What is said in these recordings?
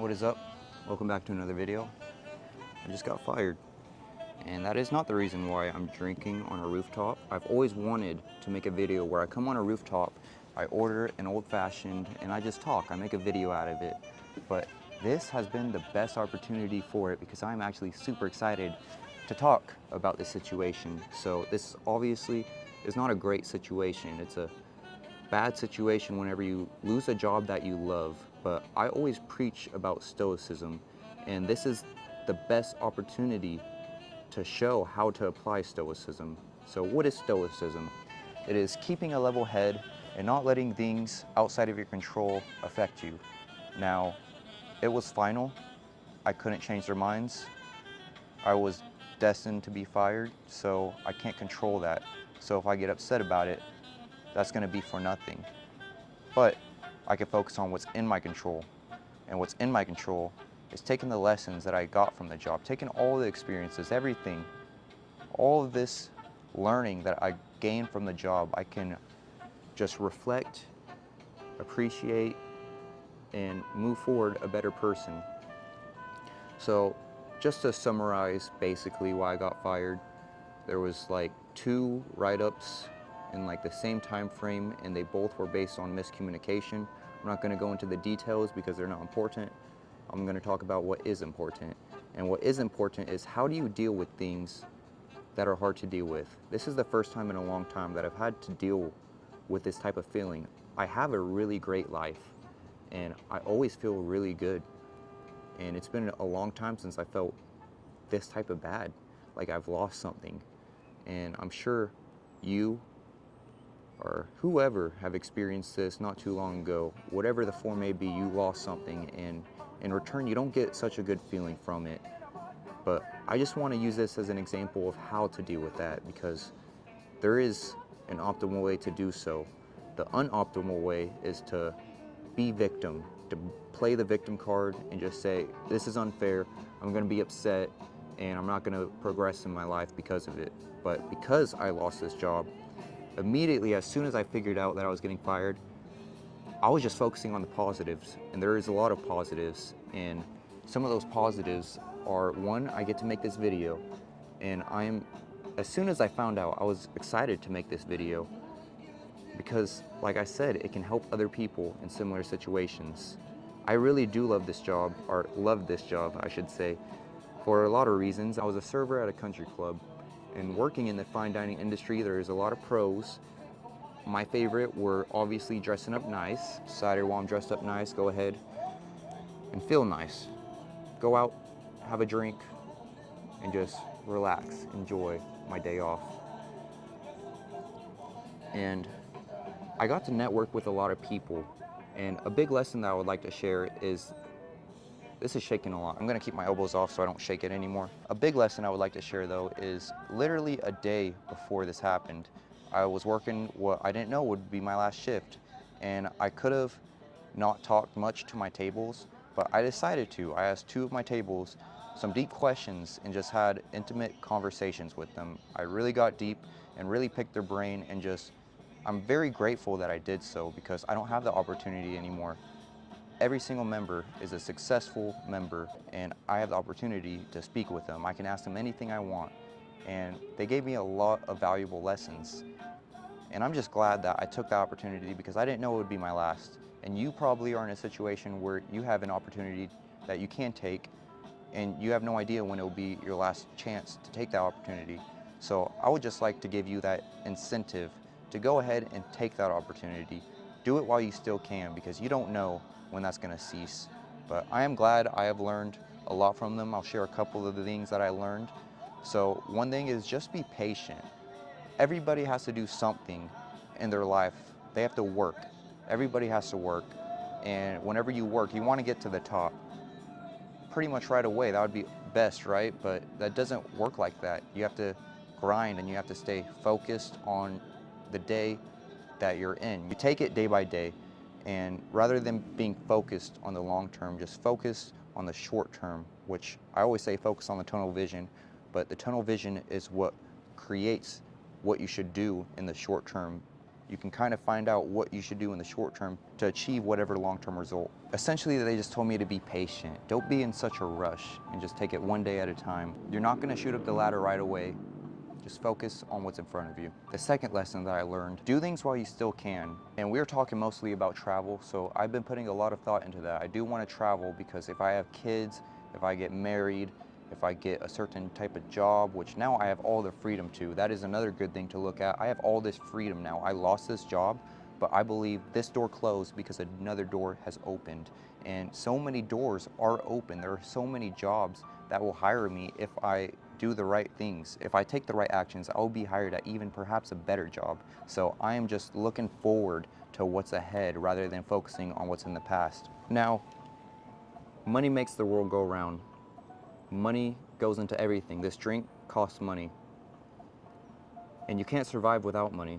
What is up? Welcome back to another video. I just got fired, and that is not the reason why I'm drinking on a rooftop. I've always wanted to make a video where I come on a rooftop, I order an old-fashioned, and I just talk. I make a video out of it. But this has been the best opportunity for it because I'm actually super excited to talk about this situation. So this obviously is not a great situation. It's a bad situation whenever you lose a job that you love, but I always preach about stoicism, and this is the best opportunity to show how to apply stoicism. So what is stoicism? It is keeping a level head and not letting things outside of your control affect you. Now, it was final. I couldn't change their minds. I was destined to be fired, so I can't control that. So if I get upset about it, that's going to be for nothing. But I can focus on what's in my control. And what's in my control is taking the lessons that I got from the job, taking all the experiences, everything, all of this learning that I gained from the job, I can just reflect, appreciate, and move forward a better person. So just to summarize basically why I got fired, there was like 2 write-ups in like the same time frame, and they both were based on miscommunication. I'm not going to go into the details because they're not important. I'm going to talk about what is important. And what is important is, how do you deal with things that are hard to deal with? This is the first time in a long time that I've had to deal with this type of feeling. I have a really great life and I always feel really good. And it's been a long time since I felt this type of bad, like I've lost something. And I'm sure you or whoever have experienced this not too long ago. Whatever the form may be, you lost something, and in return you don't get such a good feeling from it. But I just want to use this as an example of how to deal with that, because there is an optimal way to do so. The unoptimal way is to be victim, to play the victim card and just say, this is unfair, I'm going to be upset, and I'm not going to progress in my life because of it. But because I lost this job, immediately as soon as I figured out that I was getting fired, I was just focusing on the positives, and there is a lot of positives. And some of those positives are, one, I get to make this video, and as soon as I found out, I was excited to make this video because, like I said, it can help other people in similar situations. I really do love this job, or love this job, I should say, for a lot of reasons. I was a server at a country club, and working in the fine dining industry, there's a lot of pros. My favorite were obviously dressing up nice. Decided while I'm dressed up nice, go ahead and feel nice. Go out, have a drink, and just relax, enjoy my day off. And I got to network with a lot of people. And a big lesson that I would like to share is, this is shaking a lot. I'm gonna keep my elbows off so I don't shake it anymore. A big lesson I would like to share though is, literally a day before this happened, I was working what I didn't know would be my last shift. And I could have not talked much to my tables, but I decided to. I asked 2 of my tables some deep questions and just had intimate conversations with them. I really got deep and really picked their brain, and I'm very grateful that I did so, because I don't have the opportunity anymore. Every single member is a successful member, and I have the opportunity to speak with them. I can ask them anything I want, and they gave me a lot of valuable lessons. And I'm just glad that I took the opportunity, because I didn't know it would be my last. And you probably are in a situation where you have an opportunity that you can take, and you have no idea when it will be your last chance to take that opportunity. So I would just like to give you that incentive to go ahead and take that opportunity. Do it while you still can, because you don't know when that's going to cease. But I am glad I have learned a lot from them. I'll share a couple of the things that I learned. So one thing is, just be patient. Everybody has to do something in their life. They have to work. Everybody has to work. And whenever you work, you want to get to the top pretty much right away. That would be best, right? But that doesn't work like that. You have to grind, and you have to stay focused on the day that you're in. You take it day by day, and rather than being focused on the long term, just focus on the short term, which I always say focus on the tunnel vision, but the tunnel vision is what creates what you should do in the short term. you can kind of find out what you should do in the short term to achieve whatever long-term result. Essentially, they just told me to be patient. Don't be in such a rush and just take it one day at a time. You're not gonna shoot up the ladder right away. Just focus on what's in front of you. The second lesson that I learned, do things while you still can. And we're talking mostly about travel, so I've been putting a lot of thought into that. I do want to travel because if I have kids, if I get married, if I get a certain type of job, which now I have all the freedom to, that is another good thing to look at. I have all this freedom now. I lost this job, but I believe this door closed because another door has opened. And so many doors are open. There are so many jobs that will hire me if I do the right things. If I take the right actions, I'll be hired at even perhaps a better job. So I am just looking forward to what's ahead rather than focusing on what's in the past. Now, money makes the world go round. Money goes into everything. This drink costs money. And you can't survive without money.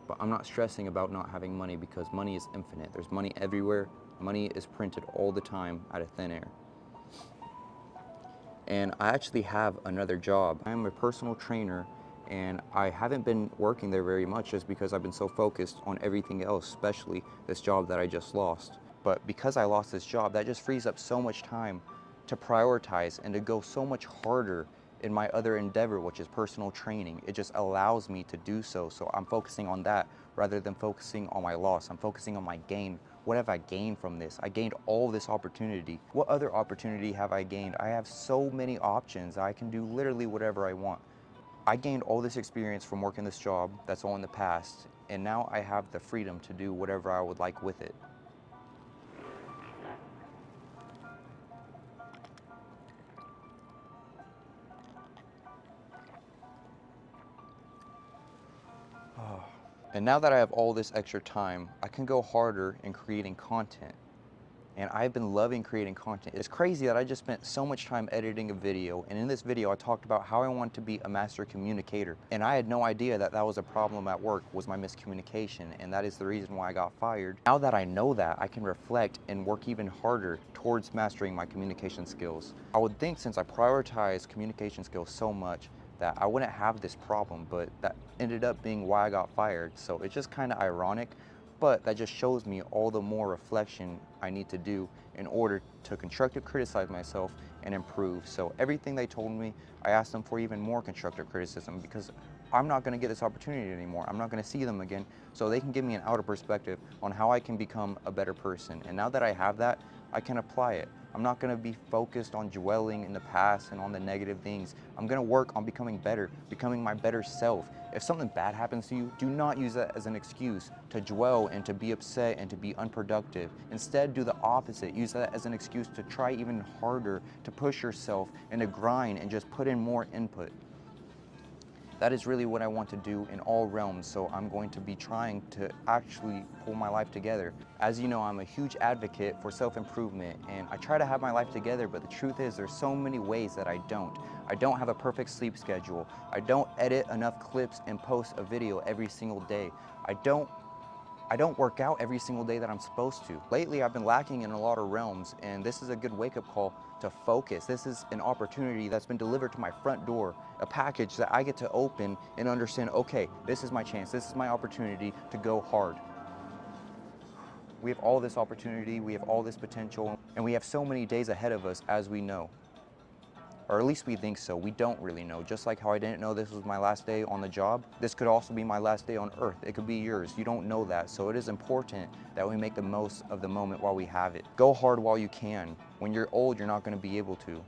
But I'm not stressing about not having money because money is infinite. There's money everywhere. Money is printed all the time out of thin air. And I actually have another job. I'm a personal trainer and I haven't been working there very much just because I've been so focused on everything else, especially this job that I just lost. But because I lost this job, that just frees up so much time to prioritize and to go so much harder in my other endeavor, which is personal training. It just allows me to do so. So I'm focusing on that rather than focusing on my loss. I'm focusing on my gain. What have I gained from this? I gained all this opportunity. What other opportunity have I gained? I have so many options. I can do literally whatever I want. I gained all this experience from working this job that's all in the past, and now I have the freedom to do whatever I would like with it. And now that I have all this extra time, I can go harder in creating content. And I've been loving creating content. It's crazy that I just spent so much time editing a video, and in this video I talked about how I want to be a master communicator. And I had no idea that that was a problem at work, was my miscommunication, and that is the reason why I got fired. Now that I know that, I can reflect and work even harder towards mastering my communication skills. I would think since I prioritize communication skills so much, that I wouldn't have this problem, but that ended up being why I got fired. So it's just kind of ironic, but that just shows me all the more reflection I need to do in order to constructive criticize myself and improve. So everything they told me, I asked them for even more constructive criticism because I'm not gonna get this opportunity anymore. I'm not gonna see them again, so they can give me an outer perspective on how I can become a better person. And now that I have that, I can apply it. I'm not gonna be focused on dwelling in the past and on the negative things. I'm gonna work on becoming better, becoming my better self. If something bad happens to you, do not use that as an excuse to dwell and to be upset and to be unproductive. Instead, do the opposite. Use that as an excuse to try even harder, to push yourself and to grind and just put in more input. That is really what I want to do in all realms, so I'm going to be trying to actually pull my life together. As you know, I'm a huge advocate for self-improvement, and I try to have my life together, but the truth is there's so many ways that I don't. I don't have a perfect sleep schedule. I don't edit enough clips and post a video every single day. I don't work out every single day that I'm supposed to. Lately, I've been lacking in a lot of realms, and this is a good wake-up call to focus. This is an opportunity that's been delivered to my front door, a package that I get to open and understand, okay, this is my chance, this is my opportunity to go hard. We have all this opportunity, we have all this potential, and we have so many days ahead of us, as we know. Or at least we think so. We don't really know. Just like how I didn't know this was my last day on the job, this could also be my last day on earth. It could be yours. You don't know that. So it is important that we make the most of the moment while we have it. Go hard while you can. When you're old, you're not going to be able to.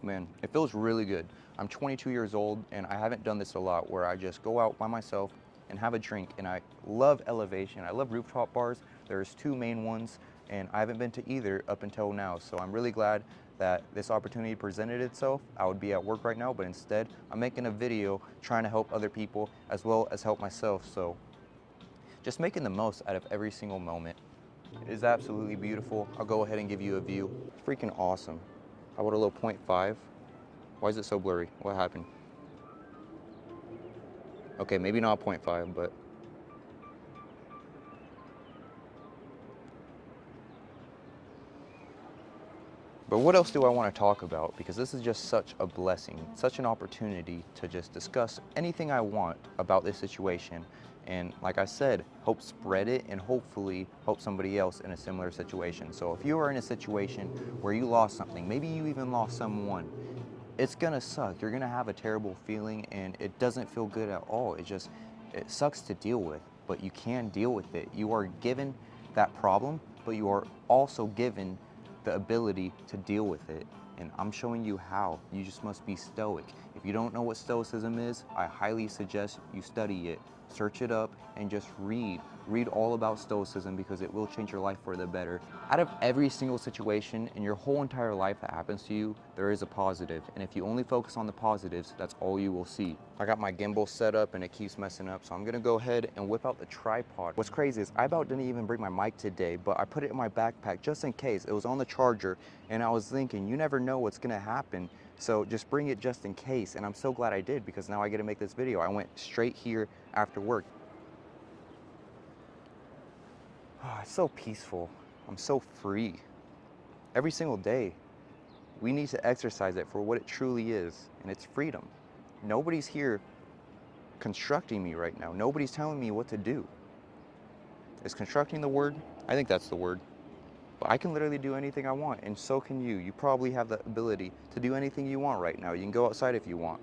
Man, it feels really good. I'm 22 years old and I haven't done this a lot, where I just go out by myself and have a drink. And I love elevation. I love rooftop bars. There's two main ones, and I haven't been to either up until now. So I'm really glad that this opportunity presented itself. I would be at work right now, but instead I'm making a video trying to help other people as well as help myself. So just making the most out of every single moment. It is absolutely beautiful. I'll go ahead and give you a view. It's freaking awesome. I want a little 0.5. Why is it so blurry? What happened? Okay, maybe not 0.5, But what else do I want to talk about? Because this is just such a blessing, such an opportunity to just discuss anything I want about this situation. And like I said, hope spread it and hopefully help somebody else in a similar situation. So if you are in a situation where you lost something, maybe you even lost someone, it's gonna suck. You're gonna have a terrible feeling and it doesn't feel good at all. It sucks to deal with, but you can deal with it. You are given that problem, but you are also given the ability to deal with it. And I'm showing you how. You just must be stoic. If you don't know what stoicism is, I highly suggest you study it. Search it up and just read. Read all about stoicism because it will change your life for the better. Out of every single situation in your whole entire life that happens to you, there is a positive. And if you only focus on the positives, that's all you will see. I got my gimbal set up and it keeps messing up, so I'm gonna go ahead and whip out the tripod. What's crazy is I about didn't even bring my mic today, but I put it in my backpack just in case. It was on the charger and I was thinking, you never know what's gonna happen. So just bring it just in case. And I'm so glad I did because now I get to make this video. I went straight here after work. Oh, it's so peaceful. I'm so free. Every single day, we need to exercise it for what it truly is, and it's freedom. Nobody's here constructing me right now. Nobody's telling me what to do. Is constructing the word? I think that's the word. But I can literally do anything I want, and so can you. You probably have the ability to do anything you want right now. You can go outside if you want.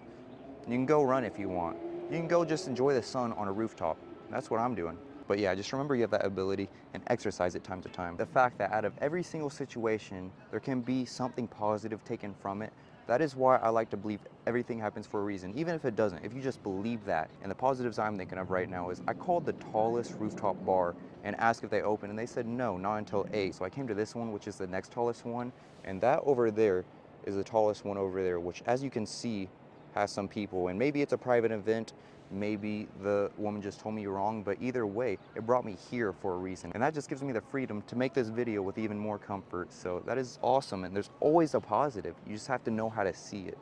You can go run if you want. You can go just enjoy the sun on a rooftop. That's what I'm doing. But yeah, just remember you have that ability and exercise it time to time. The fact that out of every single situation, there can be something positive taken from it. That is why I like to believe everything happens for a reason, even if it doesn't. If you just believe that. And the positives I'm thinking of right now is I called the tallest rooftop bar and asked if they open, and they said no, not until 8. So I came to this one, which is the next tallest one, and that over there is the tallest one over there, which as you can see, has some people, and maybe it's a private event, maybe the woman just told me wrong, but either way, it brought me here for a reason. And that just gives me the freedom to make this video with even more comfort. So that is awesome, and there's always a positive. You just have to know how to see it.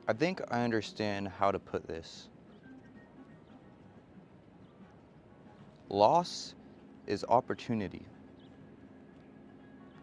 I think I understand how to put this. Loss is opportunity.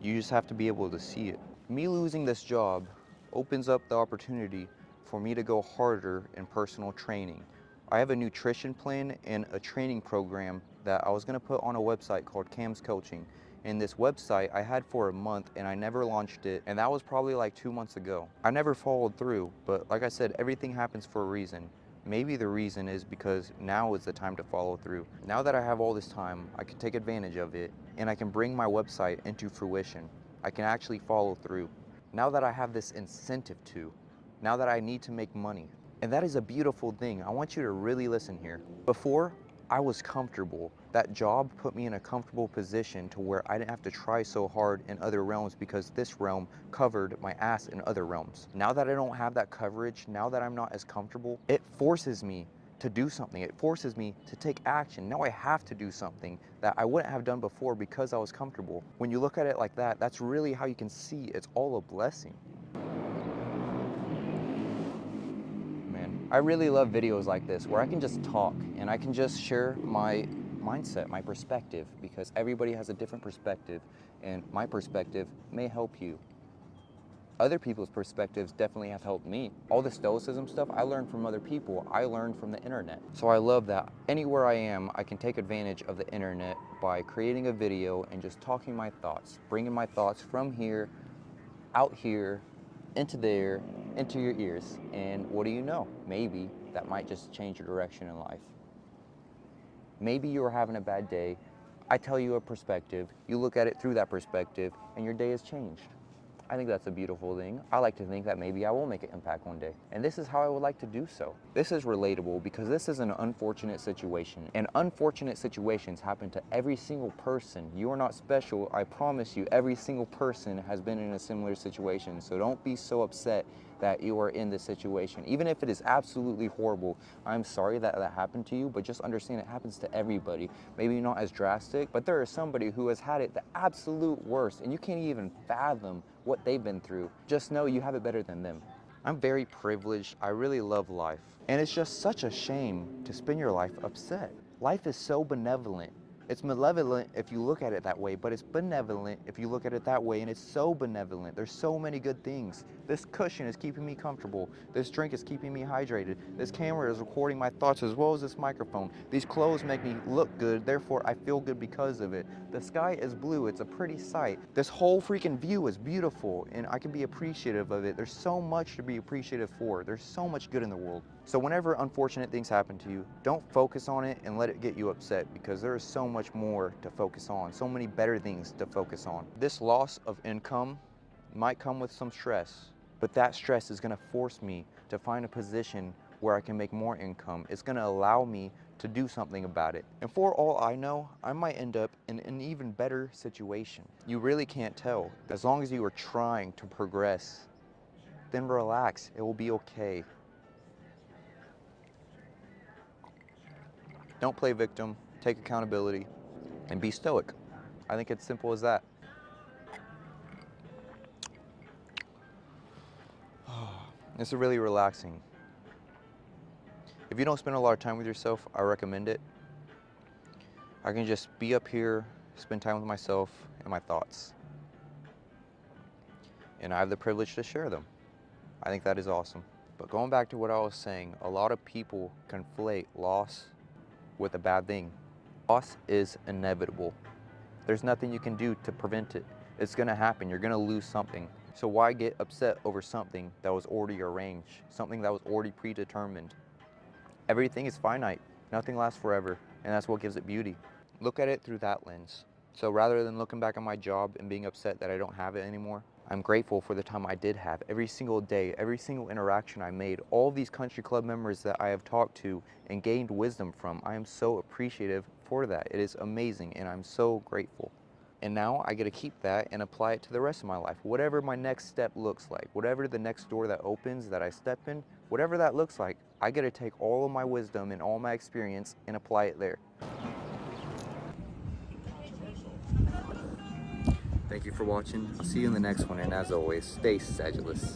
You just have to be able to see it. Me losing this job opens up the opportunity for me to go harder in personal training. I have a nutrition plan and a training program that I was gonna put on a website called Cam's Coaching. And this website I had for a month and I never launched it, and that was probably like 2 months ago. I never followed through, but like I said, everything happens for a reason. Maybe the reason is because now is the time to follow through. Now that I have all this time, I can take advantage of it and I can bring my website into fruition. I can actually follow through. Now that I have this incentive to, now that I need to make money. And that is a beautiful thing. I want you to really listen here. Before, I was comfortable. That job put me in a comfortable position to where I didn't have to try so hard in other realms because this realm covered my ass in other realms. Now that I don't have that coverage, now that I'm not as comfortable, it forces me to do something. It forces me to take action. Now I have to do something that I wouldn't have done before because I was comfortable. When you look at it like that, that's really how you can see it's all a blessing. I really love videos like this where I can just talk and I can just share my mindset, my perspective, because everybody has a different perspective and my perspective may help you. Other people's perspectives definitely have helped me. All the stoicism stuff I learned from other people. I learned from the internet. So I love that anywhere I am, I can take advantage of the internet by creating a video and just talking my thoughts, bringing my thoughts from here, out here, into there, into your ears. And what do you know? Maybe that might just change your direction in life. Maybe you are having a bad day. I tell you a perspective, you look at it through that perspective, and your day has changed. I think that's a beautiful thing. I like to think that maybe I will make an impact one day. And this is how I would like to do so. This is relatable because this is an unfortunate situation. And unfortunate situations happen to every single person. You are not special. I promise you, every single person has been in a similar situation. So don't be so upset that you are in this situation. Even if it is absolutely horrible, I'm sorry that that happened to you, but just understand it happens to everybody. Maybe not as drastic, but there is somebody who has had it the absolute worst and you can't even fathom what they've been through. Just know you have it better than them. I'm very privileged. I really love life. And it's just such a shame to spend your life upset. Life is so benevolent. It's malevolent if you look at it that way, but it's benevolent if you look at it that way, and it's so benevolent. There's so many good things. This cushion is keeping me comfortable. This drink is keeping me hydrated. This camera is recording my thoughts as well as this microphone. These clothes make me look good, therefore I feel good because of it. The sky is blue, it's a pretty sight. This whole freaking view is beautiful, and I can be appreciative of it. There's so much to be appreciative for. There's so much good in the world. So whenever unfortunate things happen to you, don't focus on it and let it get you upset, because there is so much more to focus on, so many better things to focus on. This loss of income might come with some stress, but that stress is gonna force me to find a position where I can make more income. It's gonna allow me to do something about it. And for all I know, I might end up in an even better situation. You really can't tell. As long as you are trying to progress, then relax, it will be okay. Don't play victim, take accountability, and be stoic. I think it's simple as that. It's really relaxing. If you don't spend a lot of time with yourself, I recommend it. I can just be up here, spend time with myself and my thoughts. And I have the privilege to share them. I think that is awesome. But going back to what I was saying, a lot of people conflate loss with a bad thing. Loss is inevitable. There's nothing you can do to prevent it. It's gonna happen, you're gonna lose something. So why get upset over something that was already arranged, something that was already predetermined? Everything is finite, nothing lasts forever, and that's what gives it beauty. Look at it through that lens. So rather than looking back at my job and being upset that I don't have it anymore, I'm grateful for the time I did have, every single day, every single interaction I made, all these country club members that I have talked to and gained wisdom from. I am so appreciative for that. It is amazing, and I'm so grateful. And now I get to keep that and apply it to the rest of my life. Whatever my next step looks like, whatever the next door that opens that I step in, whatever that looks like, I get to take all of my wisdom and all my experience and apply it there. Thank you for watching. I'll see you in the next one, and as always, stay sedulous.